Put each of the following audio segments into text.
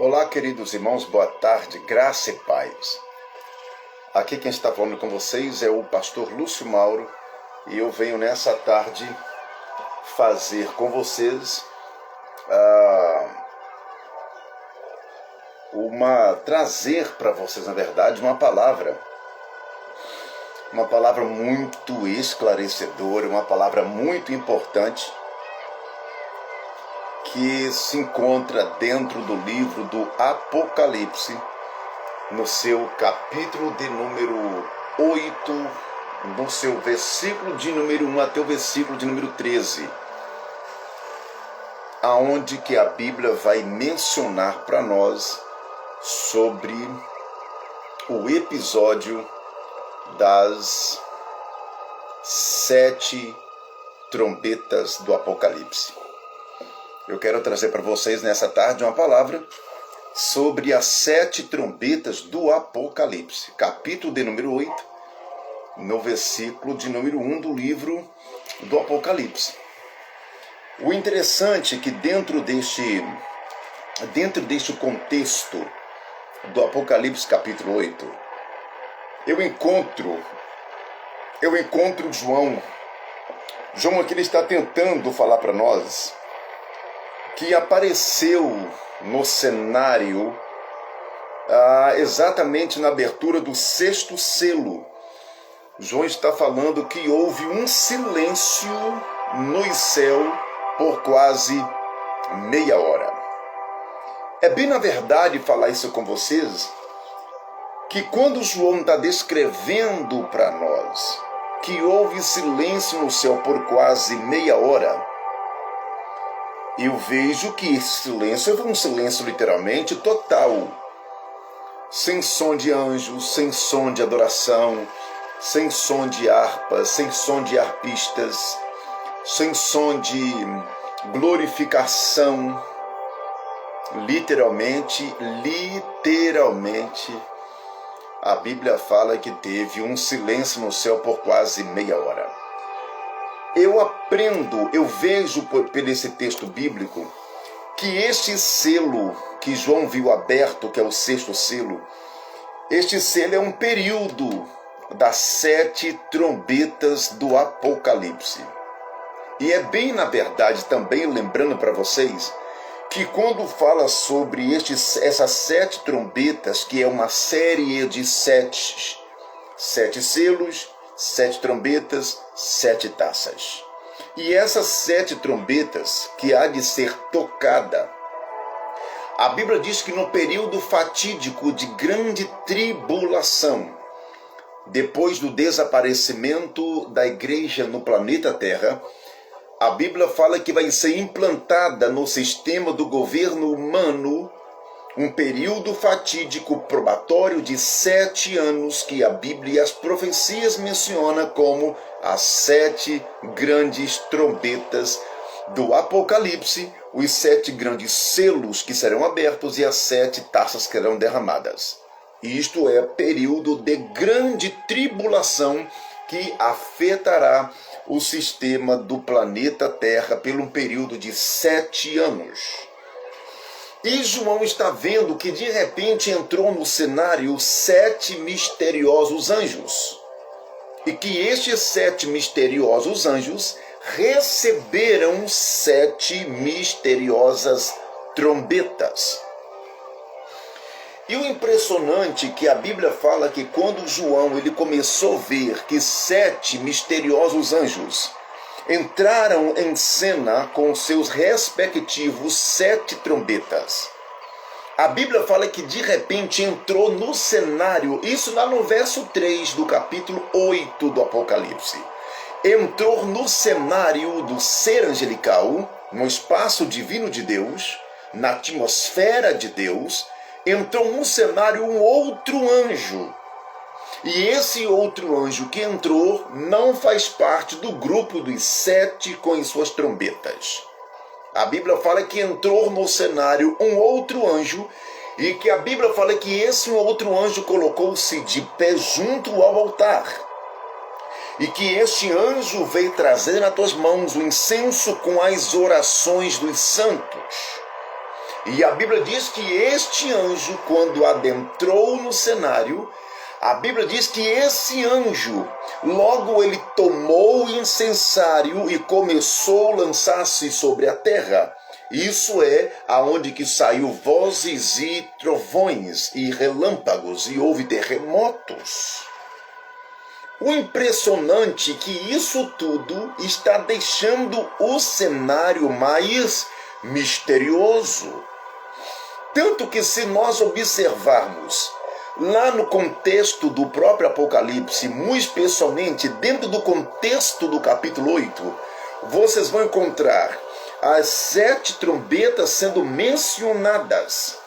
Olá, queridos irmãos, boa tarde, graça e paz. Aqui quem está falando com vocês é o pastor Lúcio Mauro e eu venho nessa tarde fazer com vocês trazer para vocês, na verdade, uma palavra muito esclarecedora, uma palavra muito importante que se encontra dentro do livro do Apocalipse, no seu capítulo de número 8, no seu versículo de número 1 até o versículo de número 13, aonde que a Bíblia vai mencionar para nós sobre o episódio das 7 trombetas do Apocalipse. Eu quero trazer para vocês nessa tarde uma palavra sobre as 7 trombetas do Apocalipse, capítulo de número 8, no versículo de número 1 do livro do Apocalipse. O interessante é que dentro deste contexto do Apocalipse capítulo 8, eu encontro João. João aqui ele está tentando falar para nós que apareceu no cenário exatamente na abertura do 6º selo. João está falando que houve um silêncio no céu por quase meia hora. É bem na verdade falar isso com vocês, que quando João está descrevendo para nós que houve silêncio no céu por quase meia hora, eu vejo que esse silêncio foi um silêncio literalmente total, sem som de anjos, sem som de adoração, sem som de harpas, sem som de harpistas, sem som de glorificação. Literalmente, a Bíblia fala que teve um silêncio no céu por quase meia hora. Eu vejo por esse texto bíblico que este selo que João viu aberto, que é o 6º selo, este selo é um período das 7 trombetas do Apocalipse. E é bem na verdade também, lembrando para vocês, que quando fala sobre essas 7 trombetas, que é uma série de 7 selos, 7 trombetas, 7 taças. E essas 7 trombetas que há de ser tocada, a Bíblia diz que no período fatídico de grande tribulação, depois do desaparecimento da igreja no planeta Terra, a Bíblia fala que vai ser implantada no sistema do governo humano um período fatídico probatório de 7 anos que a Bíblia e as profecias mencionam como as 7 grandes trombetas do Apocalipse, os 7 grandes selos que serão abertos e as 7 taças que serão derramadas. Isto é período de grande tribulação que afetará o sistema do planeta Terra por um período de 7 anos. E João está vendo que de repente entrou no cenário 7 misteriosos anjos. E que estes 7 misteriosos anjos receberam 7 misteriosas trombetas. E o impressionante é que a Bíblia fala que quando João ele começou a ver que 7 misteriosos anjos entraram em cena com seus respectivos 7 trombetas, a Bíblia fala que de repente entrou no cenário, isso lá no verso 3 do capítulo 8 do Apocalipse, entrou no cenário do ser angelical, no espaço divino de Deus, na atmosfera de Deus, entrou no cenário um outro anjo. E esse outro anjo que entrou não faz parte do grupo dos 7 com as suas trombetas. A Bíblia fala que entrou no cenário um outro anjo e que a Bíblia fala que esse outro anjo colocou-se de pé junto ao altar. E que este anjo veio trazer nas tuas mãos o incenso com as orações dos santos. E a Bíblia diz que este anjo, quando adentrou no cenário, a Bíblia diz que esse anjo, logo ele tomou o incensário e começou a lançar-se sobre a terra. Isso é aonde que saiu vozes e trovões e relâmpagos e houve terremotos. O impressionante é que isso tudo está deixando o cenário mais misterioso. Tanto que se nós observarmos lá no contexto do próprio Apocalipse, muito especialmente dentro do contexto do capítulo 8, vocês vão encontrar as 7 trombetas sendo mencionadas.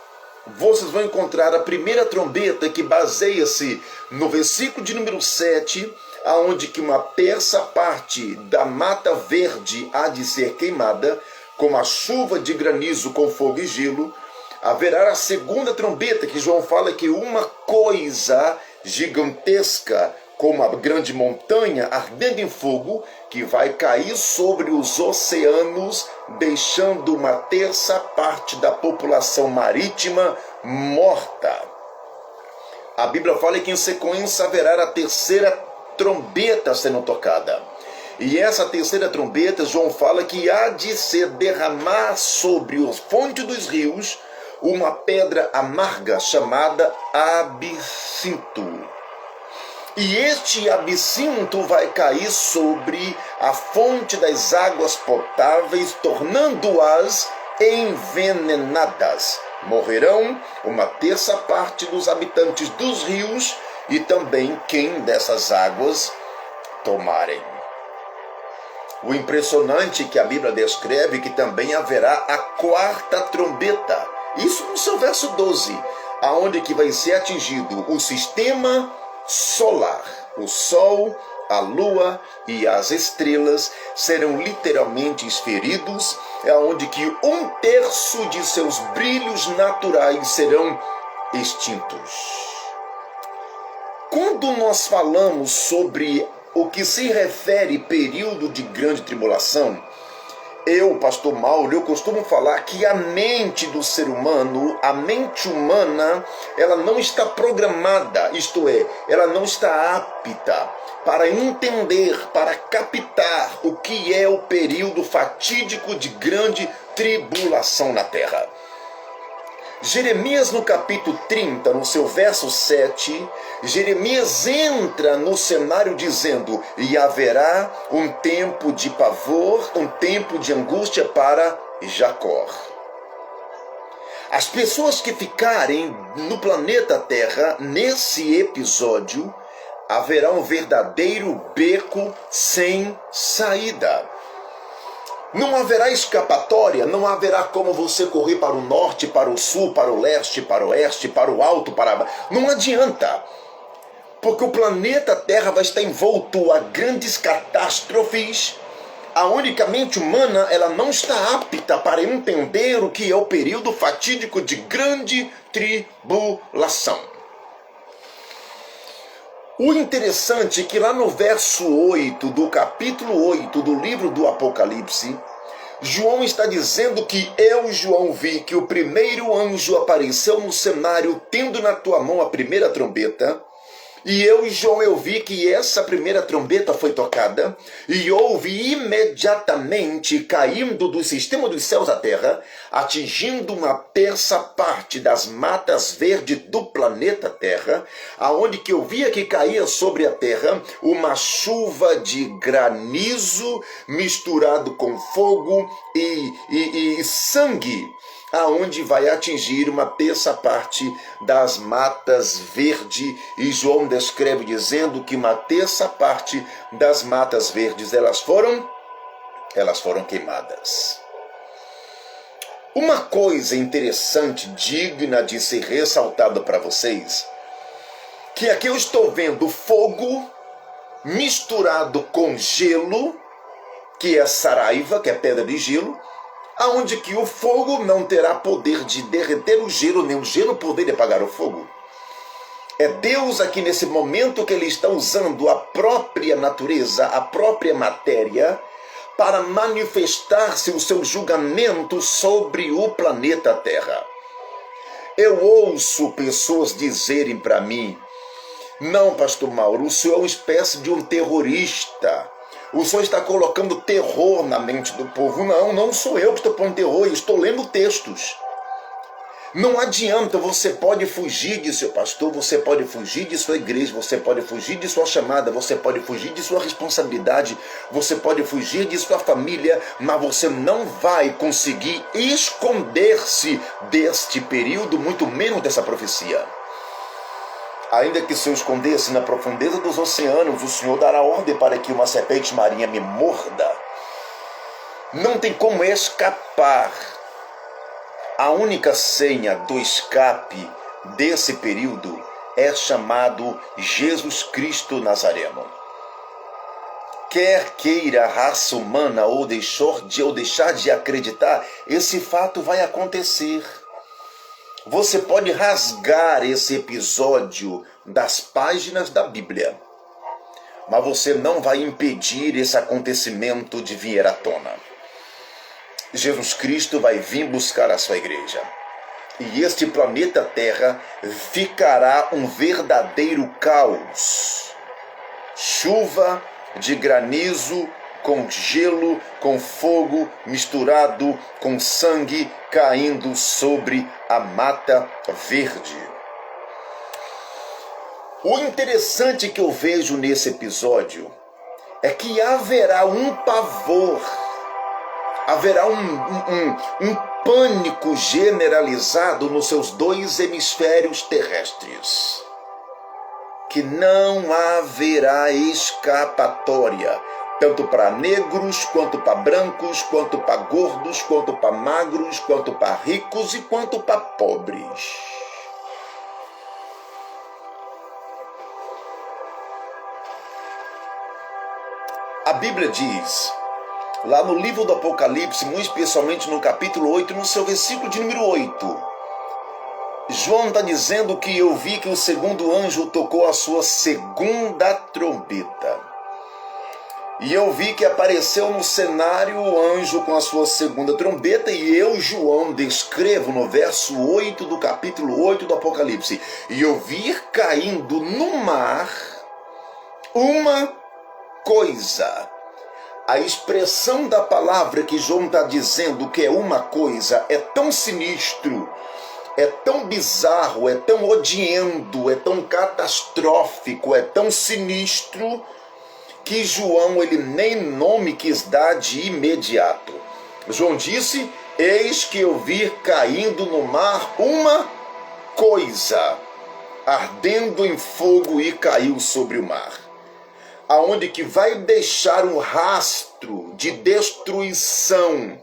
Vocês vão encontrar a primeira trombeta que baseia-se no versículo de número 7, aonde que uma terça parte da mata verde há de ser queimada, com a chuva de granizo com fogo e gelo. Haverá a segunda trombeta, que João fala que uma coisa gigantesca, como uma grande montanha ardendo em fogo, que vai cair sobre os oceanos, deixando uma terça parte da população marítima morta. A Bíblia fala que em sequência haverá a terceira trombeta sendo tocada. E essa terceira trombeta, João fala que há de se derramar sobre a fonte dos rios uma pedra amarga chamada absinto. E este absinto vai cair sobre a fonte das águas potáveis, tornando-as envenenadas. Morrerão uma terça parte dos habitantes dos rios e também quem dessas águas tomarem. O impressionante é que a Bíblia descreve que também haverá a quarta trombeta. Isso no seu verso 12, aonde que vai ser atingido o sistema solar. O Sol, a Lua e as estrelas serão literalmente feridos, aonde que 1/3 de seus brilhos naturais serão extintos. Quando nós falamos sobre o que se refere período de grande tribulação, eu, pastor Mauro, eu costumo falar que a mente do ser humano, a mente humana, ela não está programada, isto é, ela não está apta para entender, para captar o que é o período fatídico de grande tribulação na terra. Jeremias no capítulo 30, no seu verso 7, Jeremias entra no cenário dizendo: e haverá um tempo de pavor, um tempo de angústia para Jacó. As pessoas que ficarem no planeta Terra, nesse episódio, haverá um verdadeiro beco sem saída. Não haverá escapatória, não haverá como você correr para o norte, para o sul, para o leste, para o oeste, para o alto, para baixo. Não adianta, porque o planeta Terra vai estar envolto a grandes catástrofes. A única mente humana, ela não está apta para entender o que é o período fatídico de grande tribulação. O interessante é que lá no verso 8 do capítulo 8 do livro do Apocalipse, João está dizendo que eu, João, vi que o primeiro anjo apareceu no cenário tendo na tua mão a primeira trombeta. E eu, João, eu vi que essa primeira trombeta foi tocada e houve imediatamente, caindo do sistema dos céus à terra, atingindo uma terça parte das matas verdes do planeta Terra, aonde que eu via que caía sobre a terra uma chuva de granizo misturado com fogo e sangue, aonde vai atingir uma terça parte das matas verdes, e João descreve dizendo que uma terça parte das matas verdes elas foram queimadas. Uma coisa interessante, digna de ser ressaltada para vocês, que aqui eu estou vendo fogo misturado com gelo, que é saraiva, que é pedra de gelo, aonde que o fogo não terá poder de derreter o gelo, nem o gelo poder de apagar o fogo. É Deus aqui nesse momento que ele está usando a própria natureza, a própria matéria, para manifestar-se o seu julgamento sobre o planeta Terra. Eu ouço pessoas dizerem para mim: não, pastor Mauro, o senhor é uma espécie de um terrorista. O senhor está colocando terror na mente do povo. Não, não sou eu que estou pondo terror, eu estou lendo textos. Não adianta, você pode fugir de seu pastor, você pode fugir de sua igreja, você pode fugir de sua chamada, você pode fugir de sua responsabilidade, você pode fugir de sua família, mas você não vai conseguir esconder-se deste período, muito menos dessa profecia. Ainda que se eu escondesse na profundeza dos oceanos, o Senhor dará ordem para que uma serpente marinha me morda. Não tem como escapar. A única senha do escape desse período é chamado Jesus Cristo Nazareno. Quer queira a raça humana ou deixar de acreditar, esse fato vai acontecer. Você pode rasgar esse episódio das páginas da Bíblia, mas você não vai impedir esse acontecimento de vir à tona. Jesus Cristo vai vir buscar a sua igreja. E este planeta Terra ficará um verdadeiro caos. Chuva de granizo, com gelo, com fogo misturado com sangue caindo sobre a mata verde. O interessante que eu vejo nesse episódio é que haverá um pavor, haverá um pânico generalizado nos seus dois hemisférios terrestres, que não haverá escapatória, tanto para negros, quanto para brancos, quanto para gordos, quanto para magros, quanto para ricos e quanto para pobres. A Bíblia diz, lá no livro do Apocalipse, muito especialmente no capítulo 8, no seu versículo de número 8, João está dizendo que eu vi que o segundo anjo tocou a sua segunda trombeta. E eu vi que apareceu no cenário o anjo com a sua segunda trombeta, e eu, João, descrevo no verso 8 do capítulo 8 do Apocalipse. E eu vi caindo no mar uma coisa. A expressão da palavra que João está dizendo que é uma coisa é tão sinistro, é tão bizarro, é tão odiento, é tão catastrófico, é tão sinistro, que João ele nem nome quis dar de imediato. João disse: eis que eu vi caindo no mar uma coisa, ardendo em fogo, e caiu sobre o mar, aonde que vai deixar um rastro de destruição,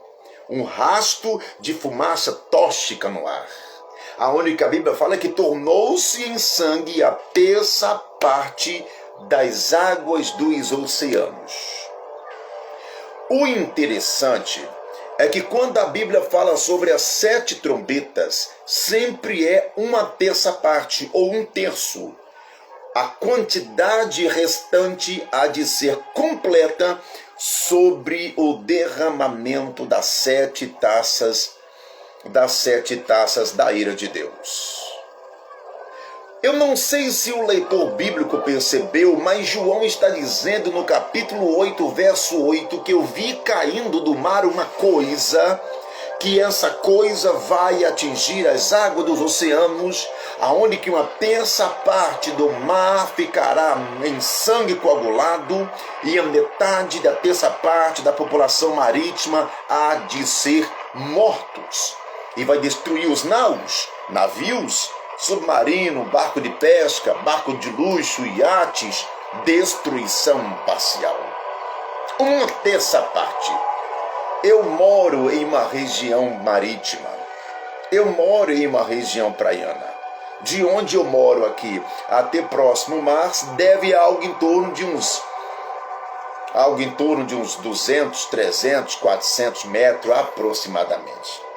um rastro de fumaça tóxica no ar, aonde que a Bíblia fala que tornou-se em sangue a terça parte das águas dos oceanos. O interessante é que quando a Bíblia fala sobre as 7 trombetas, sempre é uma terça parte ou um terço. A quantidade restante há de ser completa sobre o derramamento das 7 taças, da ira de Deus. Eu não sei se o leitor bíblico percebeu, mas João está dizendo no capítulo 8, verso 8, que eu vi caindo do mar uma coisa, que essa coisa vai atingir as águas dos oceanos, aonde que uma terça parte do mar ficará em sangue coagulado, e a metade da terça parte da população marítima há de ser mortos. E vai destruir os navios, submarino, barco de pesca, barco de luxo, iates, destruição parcial. Uma terça parte. Eu moro em uma região marítima. Eu moro em uma região praiana. De onde eu moro aqui até próximo mar deve algo em torno de uns 200, 300, 400 metros aproximadamente.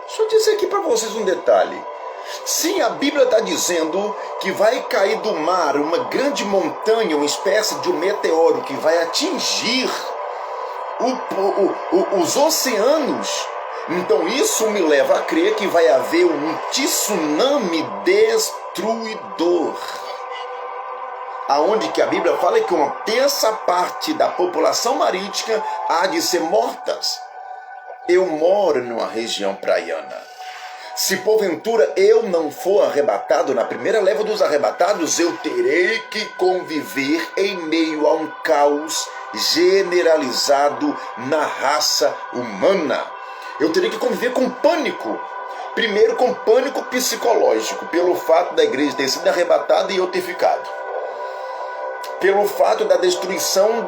Deixa eu dizer aqui para vocês um detalhe. Sim, a Bíblia está dizendo que vai cair do mar uma grande montanha, uma espécie de um meteoro que vai atingir os oceanos. Então isso me leva a crer que vai haver um tsunami destruidor. Aonde que a Bíblia fala que uma terça parte da população marítima há de ser mortas. Eu moro numa região praiana. Se porventura eu não for arrebatado na primeira leva dos arrebatados, eu terei que conviver em meio a um caos generalizado na raça humana. Eu terei que conviver com pânico. Primeiro com pânico psicológico, pelo fato da igreja ter sido arrebatada e eu ter ficado. Pelo fato da destruição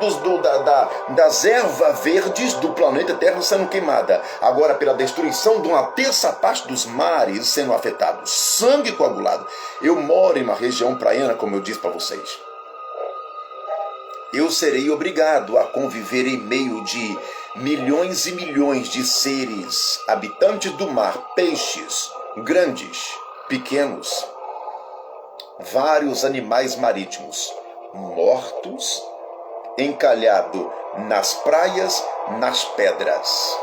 das ervas verdes do planeta Terra sendo queimada. Agora, pela destruição de uma terça parte dos mares sendo afetados. Sangue coagulado. Eu moro em uma região praiana, como eu disse para vocês. Eu serei obrigado a conviver em meio de milhões e milhões de seres, habitantes do mar, peixes, grandes, pequenos, vários animais marítimos, mortos, encalhado nas praias, nas pedras.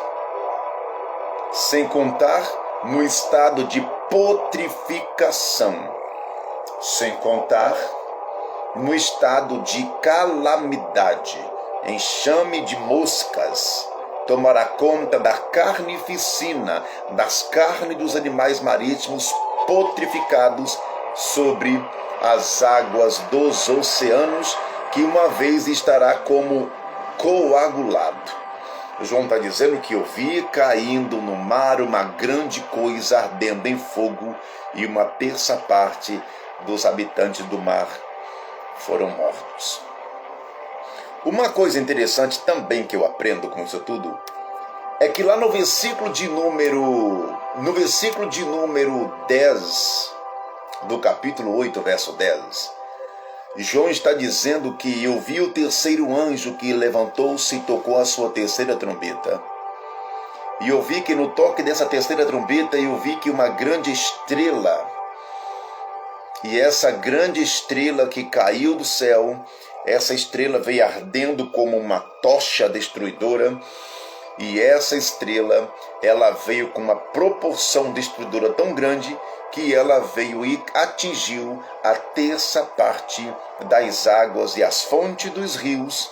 Sem contar no estado de putrificação. Sem contar no estado de calamidade. Enxame de moscas tomará conta da carnificina, das carnes dos animais marítimos putrificados sobre as águas dos oceanos, que uma vez estará como coagulado. João está dizendo que eu vi caindo no mar uma grande coisa ardendo em fogo, e uma terça parte dos habitantes do mar foram mortos. Uma coisa interessante também que eu aprendo com isso tudo é que lá no versículo de número 10 do capítulo 8, verso 10, João está dizendo que eu vi o terceiro anjo que levantou-se e tocou a sua terceira trombeta. E eu vi que no toque dessa terceira trombeta eu vi que uma grande estrela, e essa grande estrela que caiu do céu, essa estrela veio ardendo como uma tocha destruidora, e essa estrela, ela veio com uma proporção destruidora tão grande que ela veio e atingiu a terça parte das águas e as fontes dos rios,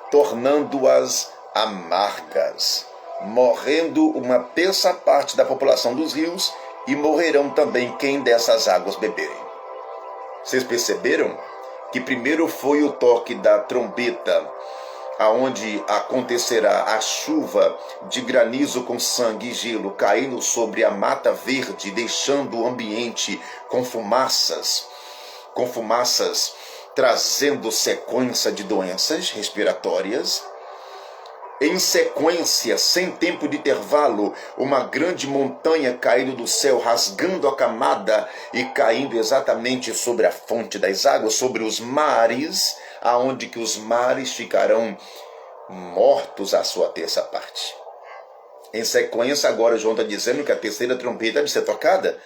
tornando-as amargas, morrendo uma terça parte da população dos rios, e morrerão também quem dessas águas beberem. Vocês perceberam que primeiro foi o toque da trombeta, aonde acontecerá a chuva de granizo com sangue e gelo caindo sobre a mata verde, deixando o ambiente com fumaças, trazendo sequência de doenças respiratórias. Em sequência, sem tempo de intervalo, uma grande montanha caindo do céu, rasgando a camada e caindo exatamente sobre a fonte das águas, sobre os mares, aonde que os mares ficarão mortos à sua terça parte. Em sequência, agora João está dizendo que a terceira trombeta deve ser tocada.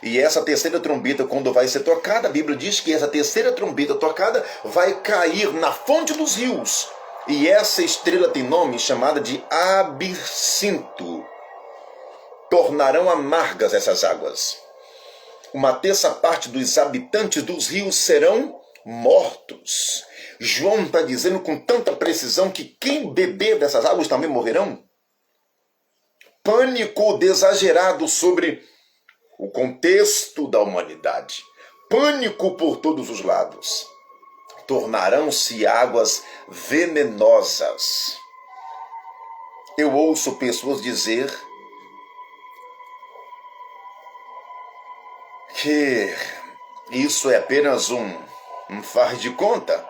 E essa terceira trombeta, quando vai ser tocada, a Bíblia diz que essa terceira trombeta tocada vai cair na fonte dos rios. E essa estrela tem nome chamada de absinto. Tornarão amargas essas águas. Uma terça parte dos habitantes dos rios serão mortos. João está dizendo com tanta precisão que quem beber dessas águas também morrerão. Pânico exagerado sobre o contexto da humanidade. Pânico por todos os lados. Tornarão-se águas venenosas. Eu ouço pessoas dizer que isso é apenas um faz de conta.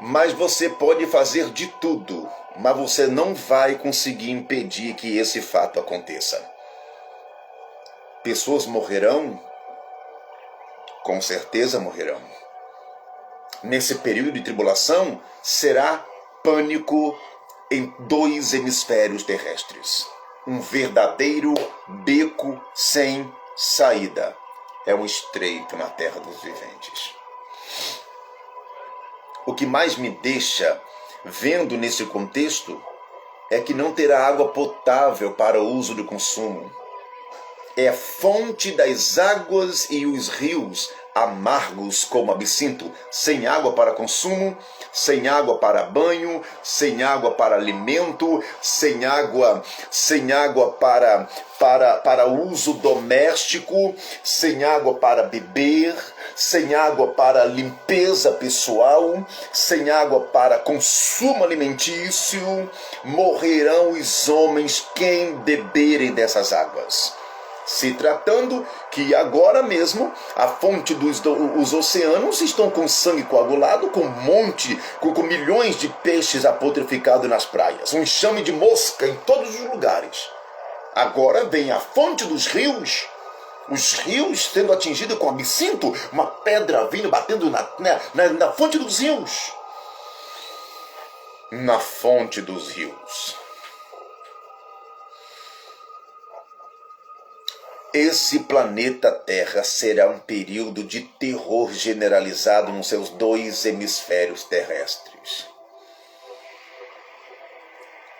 Mas você pode fazer de tudo, mas você não vai conseguir impedir que esse fato aconteça. Pessoas morrerão? Com certeza morrerão. Nesse período de tribulação, será pânico em 2 hemisférios terrestres. Um verdadeiro beco sem saída é um estreito na terra dos viventes. O que mais me deixa vendo nesse contexto é que não terá água potável para uso de consumo. É fonte das águas e os rios amargos como absinto, sem água para consumo, sem água para banho, sem água para alimento, sem água para uso doméstico, sem água para beber, sem água para limpeza pessoal, sem água para consumo alimentício. Morrerão os homens quem beberem dessas águas. Se tratando que agora mesmo a fonte os oceanos estão com sangue coagulado, com com milhões de peixes apotrificados nas praias, um enxame de mosca em todos os lugares. Agora vem a fonte dos rios, os rios sendo atingidos com absinto, uma pedra vindo batendo na fonte dos rios. Na fonte dos rios. Esse planeta Terra será um período de terror generalizado nos seus 2 hemisférios terrestres.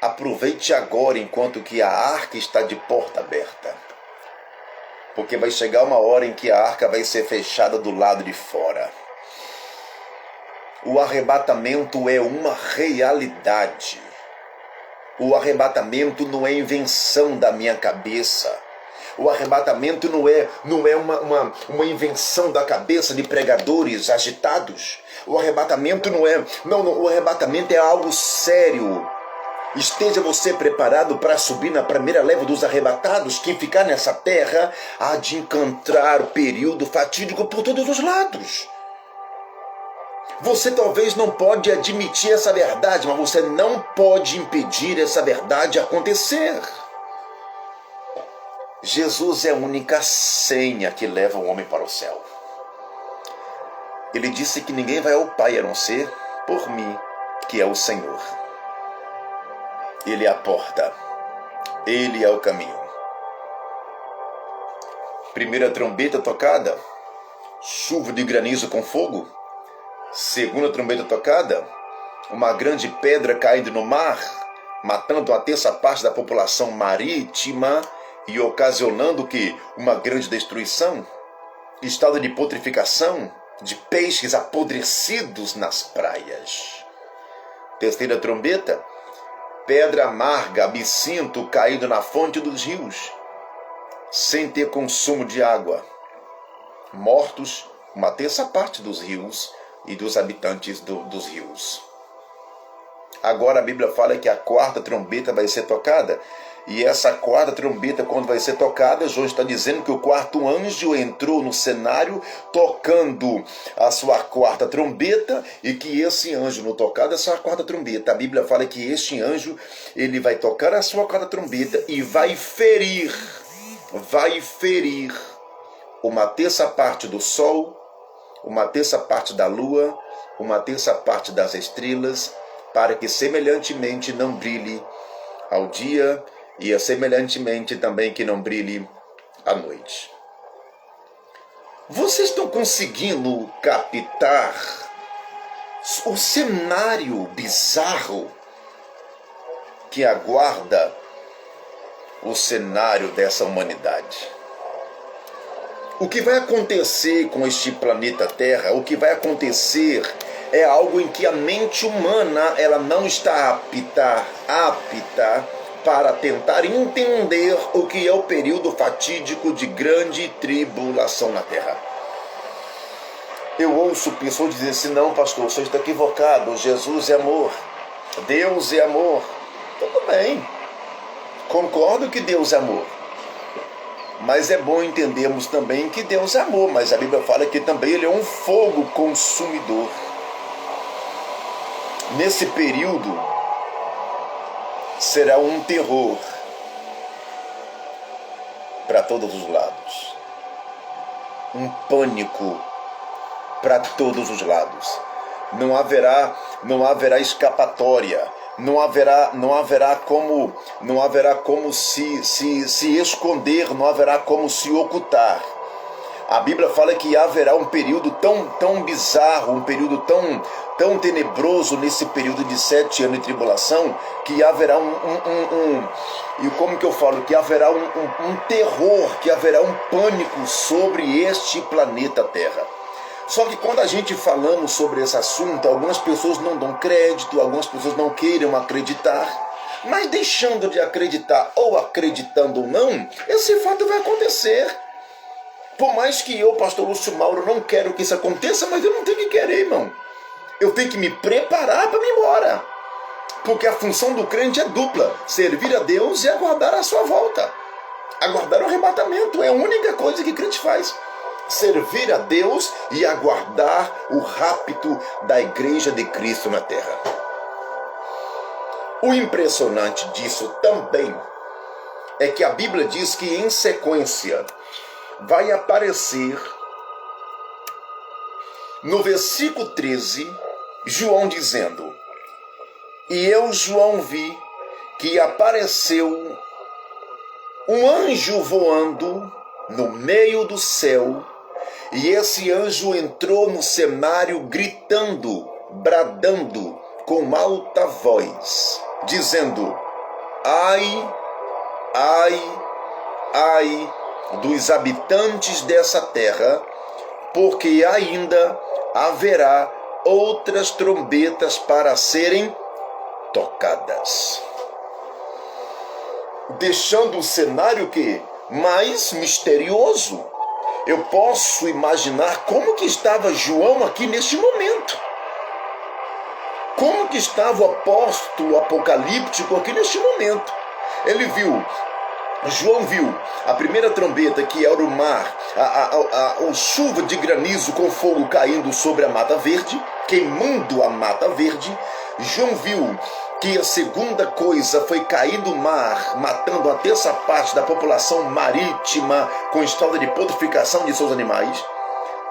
Aproveite agora enquanto que a arca está de porta aberta. Porque vai chegar uma hora em que a arca vai ser fechada do lado de fora. O arrebatamento é uma realidade. O arrebatamento não é invenção da minha cabeça. O arrebatamento não é uma invenção da cabeça de pregadores agitados. O arrebatamento o arrebatamento é algo sério. Esteja você preparado para subir na primeira leva dos arrebatados. Quem ficar nessa terra há de encontrar o período fatídico por todos os lados. Você talvez não pode admitir essa verdade, mas você não pode impedir essa verdade acontecer. Jesus é a única senha que leva o homem para o céu. Ele disse que ninguém vai ao Pai a não ser por mim, que é o Senhor. Ele é a porta. Ele é o caminho. Primeira trombeta tocada, chuva de granizo com fogo. Segunda trombeta tocada, uma grande pedra caindo no mar, matando uma terça parte da população marítima e ocasionando que uma grande destruição, estado de putrificação, de peixes apodrecidos nas praias. Terceira trombeta, pedra amarga, absinto caindo na fonte dos rios, sem ter consumo de água. Mortos uma terça parte dos rios e dos habitantes dos rios. Agora a Bíblia fala que a quarta trombeta vai ser tocada. E essa quarta trombeta, quando vai ser tocada, João está dizendo que o quarto anjo entrou no cenário tocando a sua quarta trombeta, e que esse anjo, no tocar dessa quarta trombeta, a Bíblia fala que este anjo, ele vai tocar a sua quarta trombeta e vai ferir uma terça parte do sol, uma terça parte da lua, uma terça parte das estrelas, para que semelhantemente não brilhe ao dia, e semelhantemente também que não brilhe à noite. Vocês estão conseguindo captar o cenário bizarro que aguarda o cenário dessa humanidade? O que vai acontecer com este planeta Terra, o que vai acontecer é algo em que a mente humana ela não está apta para tentar entender o que é o período fatídico de grande tribulação na Terra. Eu ouço pessoas dizendo assim: não, pastor, você está equivocado, Jesus é amor, Deus é amor. Tudo bem, concordo que Deus é amor, mas é bom entendermos também que Deus é amor, mas a Bíblia fala que também Ele é um fogo consumidor. Nesse período será um terror para todos os lados, um pânico para todos os lados. Não haverá escapatória, não haverá como se esconder, não haverá como se ocultar. A Bíblia fala que haverá um período tão bizarro, um período tão tenebroso nesse período de 7 anos de tribulação, que haverá e como que eu falo? Que haverá um terror, que haverá um pânico sobre este planeta Terra. Só que quando a gente falamos sobre esse assunto, algumas pessoas não dão crédito, algumas pessoas não queiram acreditar, mas deixando de acreditar ou acreditando ou não, esse fato vai acontecer. Por mais que eu, pastor Lúcio Mauro, não quero que isso aconteça, mas eu não tenho que querer, irmão. Eu tenho que me preparar para ir embora. Porque a função do crente é dupla: servir a Deus e aguardar a sua volta. Aguardar o arrebatamento é a única coisa que crente faz. Servir a Deus e aguardar o rapto da igreja de Cristo na terra. O impressionante disso também é que a Bíblia diz que em sequência vai aparecer no versículo 13, João dizendo: e eu, João, vi que apareceu um anjo voando no meio do céu, e esse anjo entrou no cenário gritando, bradando com alta voz, dizendo: ai, ai, ai dos habitantes dessa terra, porque ainda haverá outras trombetas para serem tocadas. Deixando o cenário que mais misterioso. Eu posso imaginar como que estava João aqui neste momento. Como que estava o apóstolo apocalíptico aqui neste momento. João viu a primeira trombeta, que era o mar, a chuva de granizo com fogo caindo sobre a mata verde, queimando a mata verde. João viu que a segunda coisa foi cair do mar, matando a terça parte da população marítima com estado de putrefação de seus animais.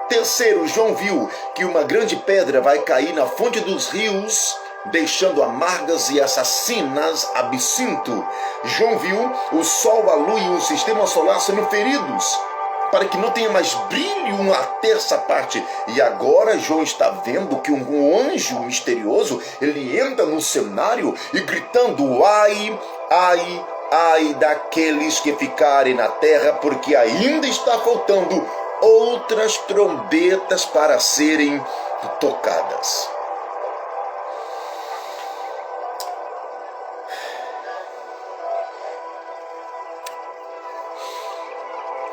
Terceiro, João viu que uma grande pedra vai cair na fonte dos rios, deixando amargas e assassinas absinto. João viu o sol, a lua e o sistema solar sendo feridos, para que não tenha mais brilho uma terça parte. E agora João está vendo que um anjo misterioso, ele entra no cenário e gritando: ai, ai, ai daqueles que ficarem na terra, porque ainda está faltando outras trombetas para serem tocadas.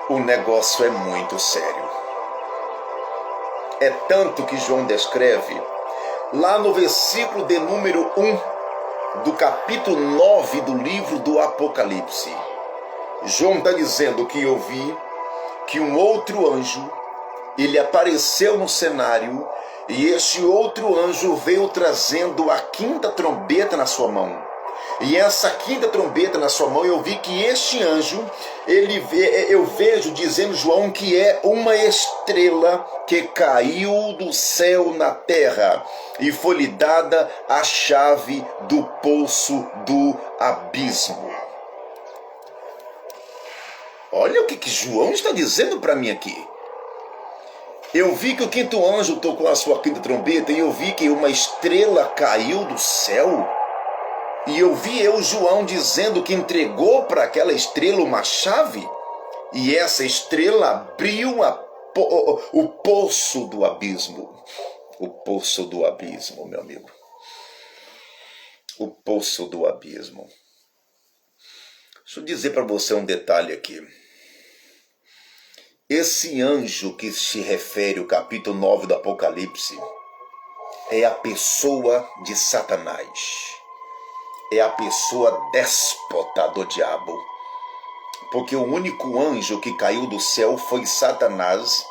O negócio é muito sério. É tanto que João descreve lá no versículo de número 1 do capítulo 9 do livro do Apocalipse. João está dizendo que eu vi que um outro anjo, ele apareceu no cenário, e esse outro anjo veio trazendo a quinta trombeta na sua mão. E essa quinta trombeta na sua mão, eu vi que este anjo, eu vejo, dizendo João, que é uma estrela que caiu do céu na terra, e foi-lhe dada a chave do poço do abismo. Olha o que João está dizendo para mim aqui. Eu vi que o quinto anjo tocou a sua quinta trombeta, e eu vi que uma estrela caiu do céu. E eu vi João dizendo que entregou para aquela estrela uma chave, e essa estrela abriu o poço do abismo. O poço do abismo, meu amigo. O poço do abismo. Deixa eu dizer para você um detalhe aqui. Esse anjo que se refere ao capítulo 9 do Apocalipse é a pessoa de Satanás. É a pessoa déspota do diabo. Porque o único anjo que caiu do céu foi Satanás,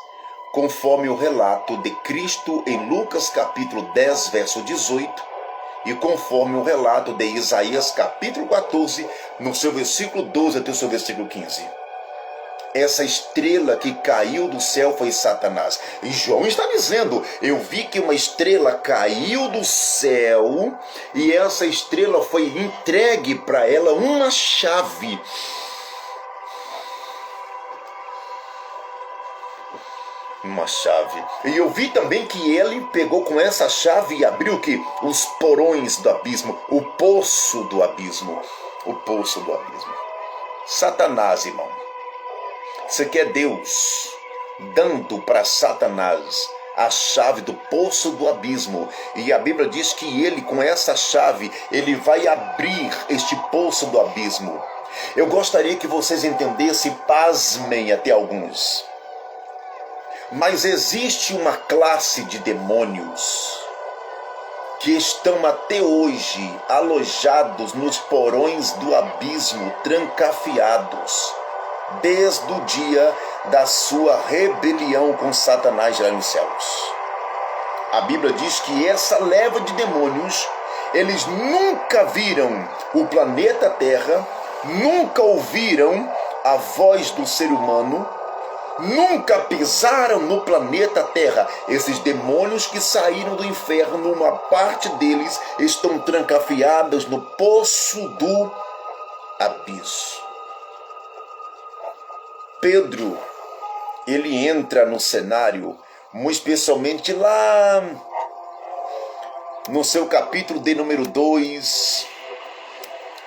conforme o relato de Cristo em Lucas capítulo 10, verso 18, e conforme o relato de Isaías capítulo 14, no seu versículo 12 até o seu versículo 15. essa estrela que caiu do céu foi Satanás. E João está dizendo, eu vi que uma estrela caiu do céu e essa estrela foi entregue para ela uma chave. Uma chave. E eu vi também que ele pegou com essa chave e abriu que os porões do abismo, o poço do abismo. O poço do abismo. Satanás, irmão. Você quer Deus dando para Satanás a chave do poço do abismo. E a Bíblia diz que ele, com essa chave, ele vai abrir este poço do abismo. Eu gostaria que vocês entendessem, pasmem até alguns. Mas existe uma classe de demônios que estão até hoje alojados nos porões do abismo, trancafiados, desde o dia da sua rebelião com Satanás lá nos céus. A Bíblia diz que essa leva de demônios, eles nunca viram o planeta Terra, nunca ouviram a voz do ser humano, nunca pisaram no planeta Terra. Esses demônios que saíram do inferno, uma parte deles estão trancafiados no poço do abismo. Pedro, ele entra no cenário, muito especialmente lá no seu capítulo de número 2.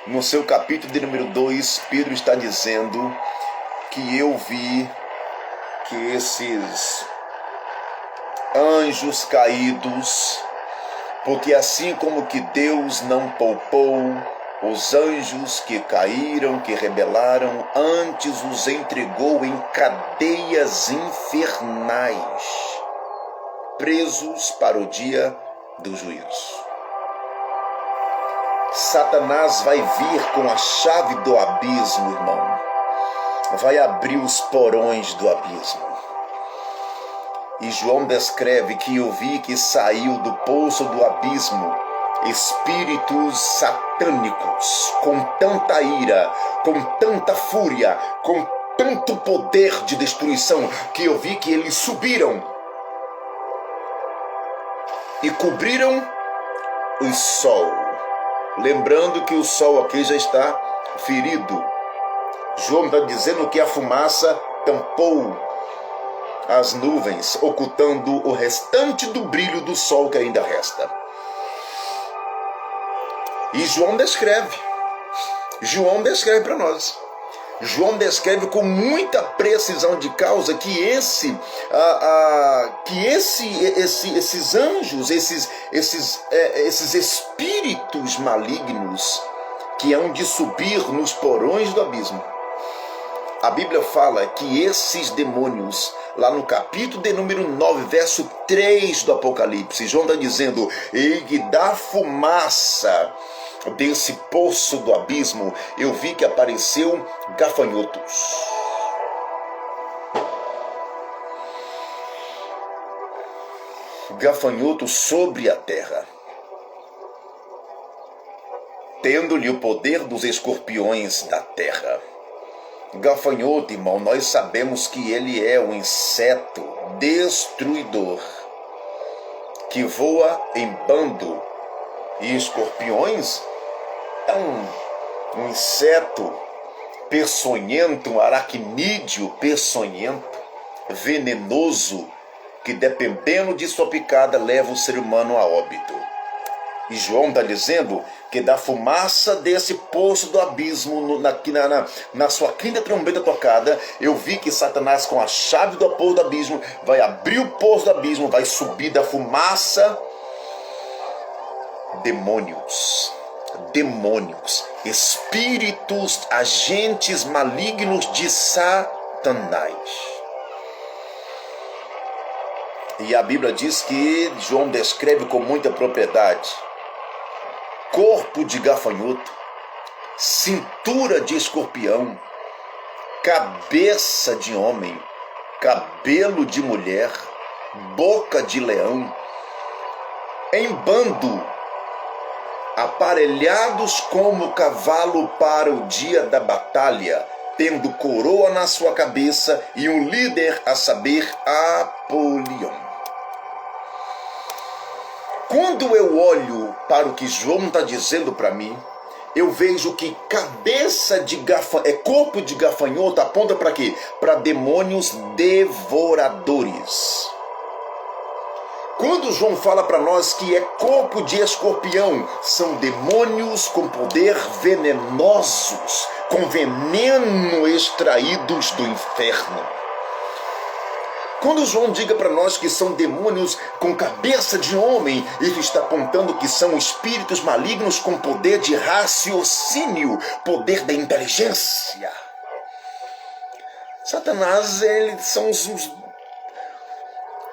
No seu capítulo de número 2, Pedro está dizendo que eu vi que esses anjos caídos, porque assim como que Deus não poupou os anjos que caíram, que rebelaram, antes os entregou em cadeias infernais, presos para o dia do juízo. Satanás vai vir com a chave do abismo, irmão. Vai abrir os porões do abismo. E João descreve que eu vi que saiu do poço do abismo espíritos satânicos, com tanta ira, com tanta fúria, com tanto poder de destruição, que eu vi que eles subiram e cobriram o sol. Lembrando que o sol aqui já está ferido. João está dizendo que a fumaça tampou as nuvens, ocultando o restante do brilho do sol que ainda resta. E João descreve para nós. João descreve com muita precisão de causa que esses anjos, esses espíritos malignos que hão de subir nos porões do abismo. A Bíblia fala que esses demônios, lá no capítulo de número 9, verso 3 do Apocalipse, João está dizendo, e da fumaça desse poço do abismo, eu vi que apareceu gafanhotos. Gafanhotos sobre a terra, tendo-lhe o poder dos escorpiões da terra. Gafanhoto, irmão, nós sabemos que ele é um inseto destruidor, que voa em bando. E escorpiões é um inseto peçonhento, um aracnídeo peçonhento, venenoso, que dependendo de sua picada leva o ser humano a óbito. E João está dizendo que da fumaça desse poço do abismo, na sua quinta trombeta tocada, eu vi que Satanás, com a chave do poço do abismo, vai abrir o poço do abismo, vai subir da fumaça demônios, espíritos, agentes malignos de Satanás. E a Bíblia diz que João descreve com muita propriedade: corpo de gafanhoto, cintura de escorpião, cabeça de homem, cabelo de mulher, boca de leão, em bando, aparelhados como cavalo para o dia da batalha, tendo coroa na sua cabeça e um líder, a saber, Apolion. Quando eu olho para o que João está dizendo para mim, eu vejo que corpo de gafanhoto aponta para quê? Para demônios devoradores. Quando João fala para nós que é corpo de escorpião, são demônios com poder venenosos, com veneno extraídos do inferno. Quando João diga para nós que são demônios com cabeça de homem, ele está apontando que são espíritos malignos com poder de raciocínio, poder da inteligência. Satanás, eles são os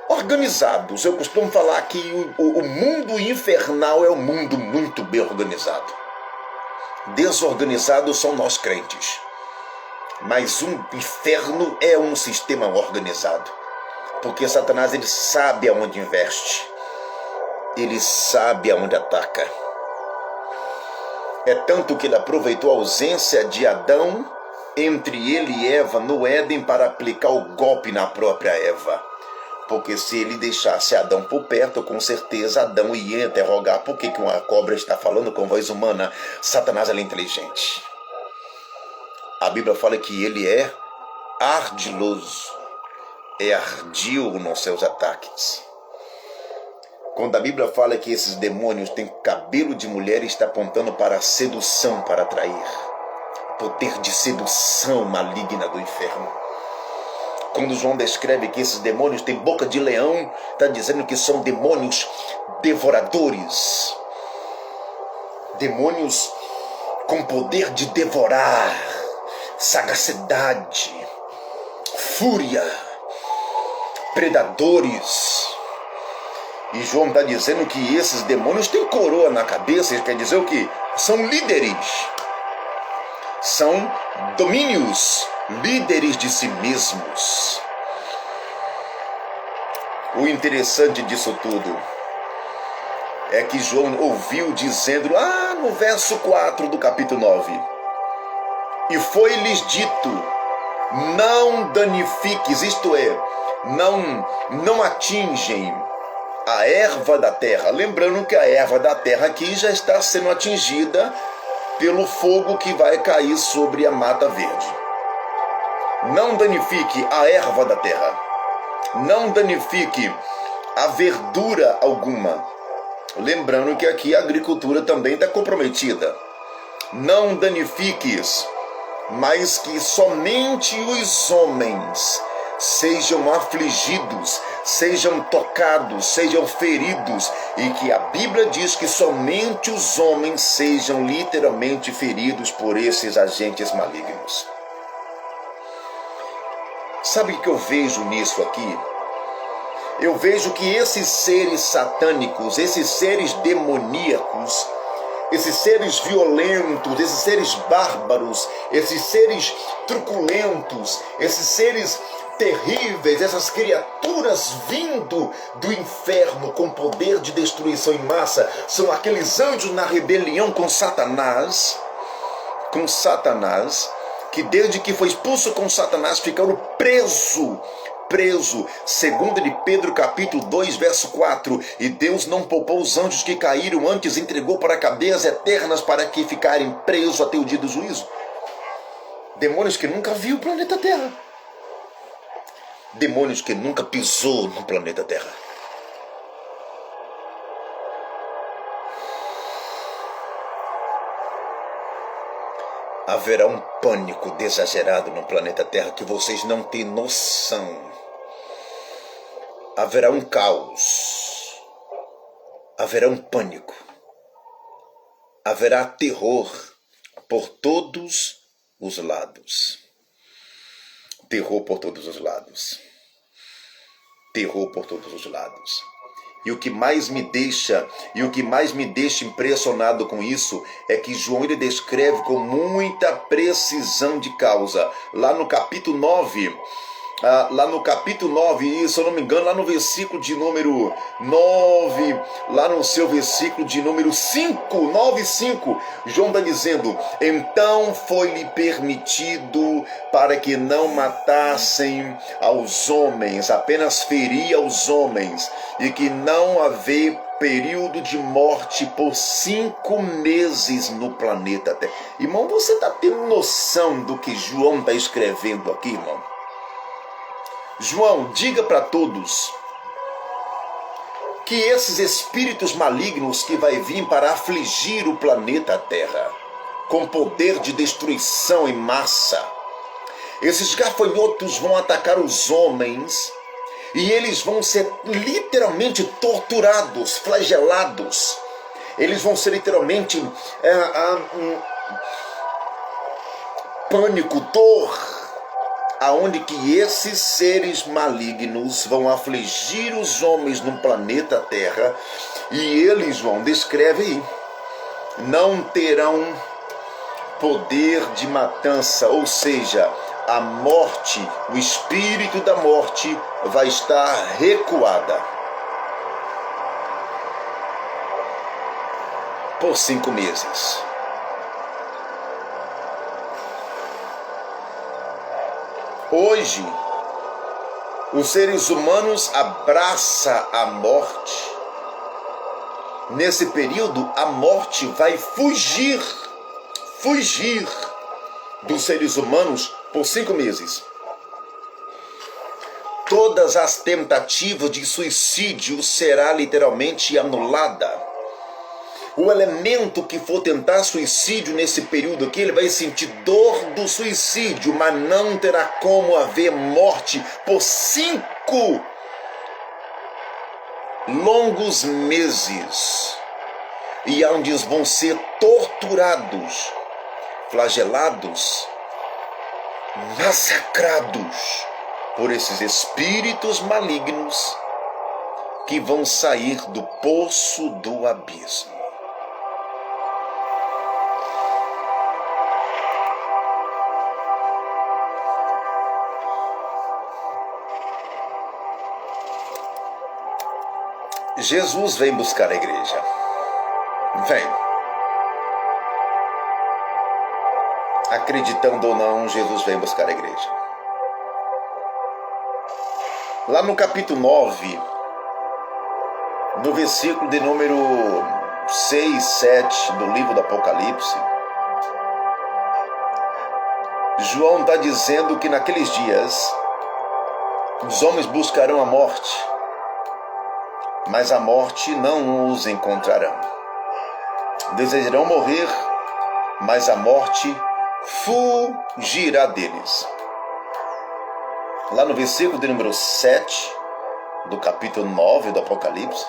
organizados. Eu costumo falar que o mundo infernal é um mundo muito bem organizado. Desorganizados são nós crentes. Mas um inferno é um sistema organizado. Porque Satanás, ele sabe aonde investe. Ele sabe aonde ataca. É tanto que ele aproveitou a ausência de Adão entre ele e Eva no Éden para aplicar o golpe na própria Eva. Porque se ele deixasse Adão por perto, com certeza Adão ia interrogar por que uma cobra está falando com voz humana. Satanás, ele é inteligente. A Bíblia fala que ele é ardiloso. É ardio nos seus ataques. Quando a Bíblia fala que esses demônios têm cabelo de mulher, está apontando para a sedução, para atrair. Poder de sedução maligna do inferno. Quando João descreve que esses demônios têm boca de leão, está dizendo que são demônios devoradores. Demônios com poder de devorar, sagacidade, fúria, predadores. E João está dizendo que esses demônios têm coroa na cabeça. Ele quer dizer o quê? São líderes. São domínios, líderes de si mesmos. O interessante disso tudo é que João ouviu dizendo lá no verso 4 do capítulo 9: e foi-lhes dito, não danifiques, isto é, não atingem a erva da terra. Lembrando que a erva da terra aqui já está sendo atingida pelo fogo que vai cair sobre a mata verde. Não danifique a erva da terra. Não danifique a verdura alguma. Lembrando que aqui a agricultura também está comprometida. Não danifiques, mas que somente os homens sejam afligidos, sejam tocados, sejam feridos, e que a Bíblia diz que somente os homens sejam literalmente feridos por esses agentes malignos. Sabe o que eu vejo nisso aqui? Eu vejo que esses seres satânicos, esses seres demoníacos, esses seres violentos, esses seres bárbaros, esses seres truculentos, esses seres terríveis, essas criaturas vindo do inferno com poder de destruição em massa, são aqueles anjos na rebelião com Satanás, que desde que foi expulso com Satanás ficaram preso, segundo de Pedro capítulo 2, verso 4, e Deus não poupou os anjos que caíram, antes entregou para cadeias eternas para que ficarem presos até o dia do juízo. Demônios que nunca viu o planeta Terra. Demônios que nunca pisou no planeta Terra. Haverá um pânico exagerado no planeta Terra que vocês não têm noção. Haverá um caos. Haverá um pânico. Haverá terror por todos os lados. Terror por todos os lados. Terror por todos os lados. E o que mais me deixa impressionado com isso é que João ele descreve com muita precisão de causa. Lá no capítulo 9, lá no capítulo 9, e se eu não me engano, lá no versículo de número 9, lá no seu versículo de número 5, 9 e 5, João está dizendo: então foi-lhe permitido para que não matassem aos homens, apenas feria aos homens, e que não haver período de morte por 5 meses no planeta Terra. Irmão, você está tendo noção do que João está escrevendo aqui, irmão? João, diga para todos que esses espíritos malignos que vai vir para afligir o planeta Terra com poder de destruição em massa, esses gafanhotos vão atacar os homens e eles vão ser literalmente torturados, flagelados. Eles vão ser literalmente pânico, dor, aonde que esses seres malignos vão afligir os homens no planeta Terra, e eles vão, descreve aí, não terão poder de matança, ou seja, a morte, o espírito da morte vai estar recuada por 5 meses. Hoje, os seres humanos abraçam a morte. Nesse período, a morte vai fugir dos seres humanos por 5 meses. Todas as tentativas de suicídio será literalmente anulada. O elemento que for tentar suicídio nesse período aqui, ele vai sentir dor do suicídio, mas não terá como haver morte por 5 longos meses. E onde vão ser torturados, flagelados, massacrados por esses espíritos malignos que vão sair do poço do abismo. Jesus vem buscar a igreja. Vem. Acreditando ou não, Jesus vem buscar a igreja. Lá no capítulo 9, no versículo de número 6, 7 do livro do Apocalipse, João está dizendo que naqueles dias os homens buscarão a morte, mas a morte não os encontrarão. Desejarão morrer, mas a morte fugirá deles. Lá no versículo de número 7 do capítulo 9 do Apocalipse,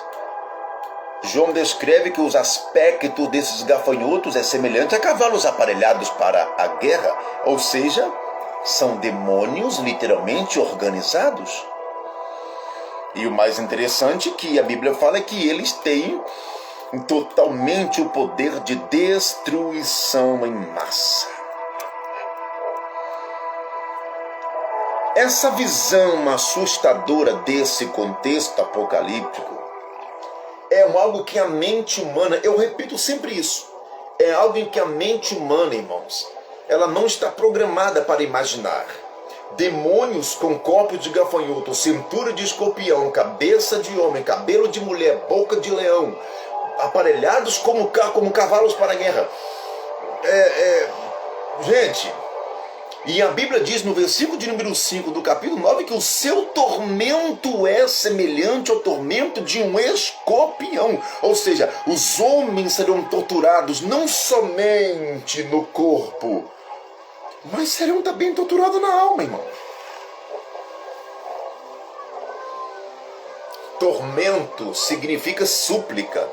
João descreve que os aspectos desses gafanhotos é semelhante a cavalos aparelhados para a guerra, ou seja, são demônios literalmente organizados. E o mais interessante que a Bíblia fala é que eles têm totalmente o poder de destruição em massa. Essa visão assustadora desse contexto apocalíptico é algo que a mente humana, eu repito sempre isso, é algo em que a mente humana, irmãos, ela não está programada para imaginar. Demônios com corpo de gafanhoto, cintura de escorpião, cabeça de homem, cabelo de mulher, boca de leão, aparelhados como cavalos para a guerra. Gente, e a Bíblia diz no versículo de número 5 do capítulo 9 que o seu tormento é semelhante ao tormento de um escorpião. Ou seja, os homens serão torturados não somente no corpo, mas serão também torturados na alma, irmão. Tormento significa súplica.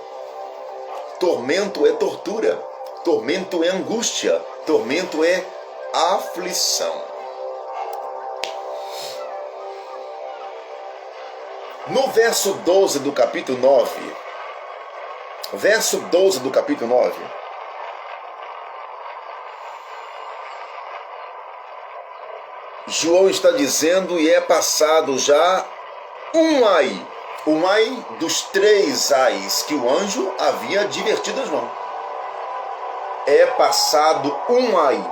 Tormento é tortura. Tormento é angústia. Tormento é aflição. No verso 12 do capítulo 9, verso 12 do capítulo 9, João está dizendo, e é passado já um ai. Um ai dos 3 ais que o anjo havia advertido a João. É passado um ai.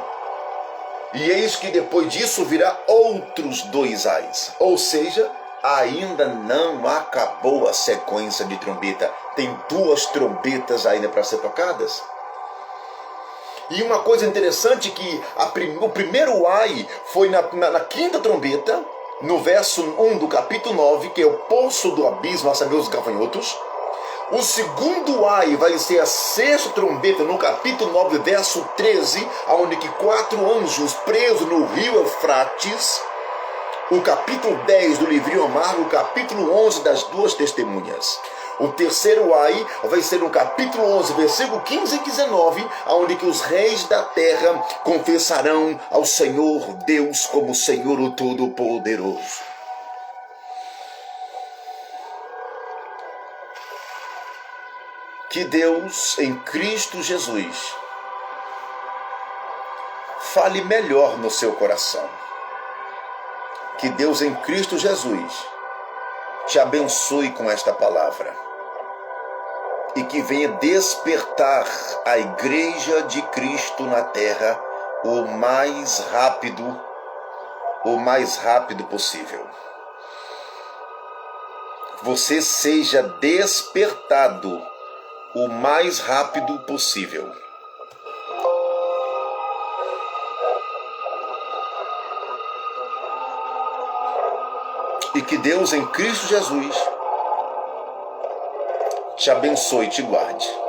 E eis que depois disso virá outros 2 ais. Ou seja, ainda não acabou a sequência de trombeta. Tem 2 trombetas ainda para ser tocadas. E uma coisa interessante que o primeiro ai foi na 5ª trombeta, no verso 1 do capítulo 9, que é o poço do abismo, a saber, os gafanhotos. O segundo ai vai ser a 6ª trombeta, no capítulo 9, verso 13, onde que 4 anjos presos no rio Eufrates. O capítulo 10 do livrinho amargo, o capítulo 11 das 2 testemunhas. O terceiro ai vai ser no capítulo 11, versículo 15 e 19, onde que os reis da terra confessarão ao Senhor Deus como Senhor o Todo-Poderoso. Que Deus em Cristo Jesus fale melhor no seu coração. Que Deus em Cristo Jesus te abençoe com esta palavra e que venha despertar a igreja de Cristo na terra o mais rápido possível. Você seja despertado o mais rápido possível. E que Deus em Cristo Jesus te abençoe e te guarde.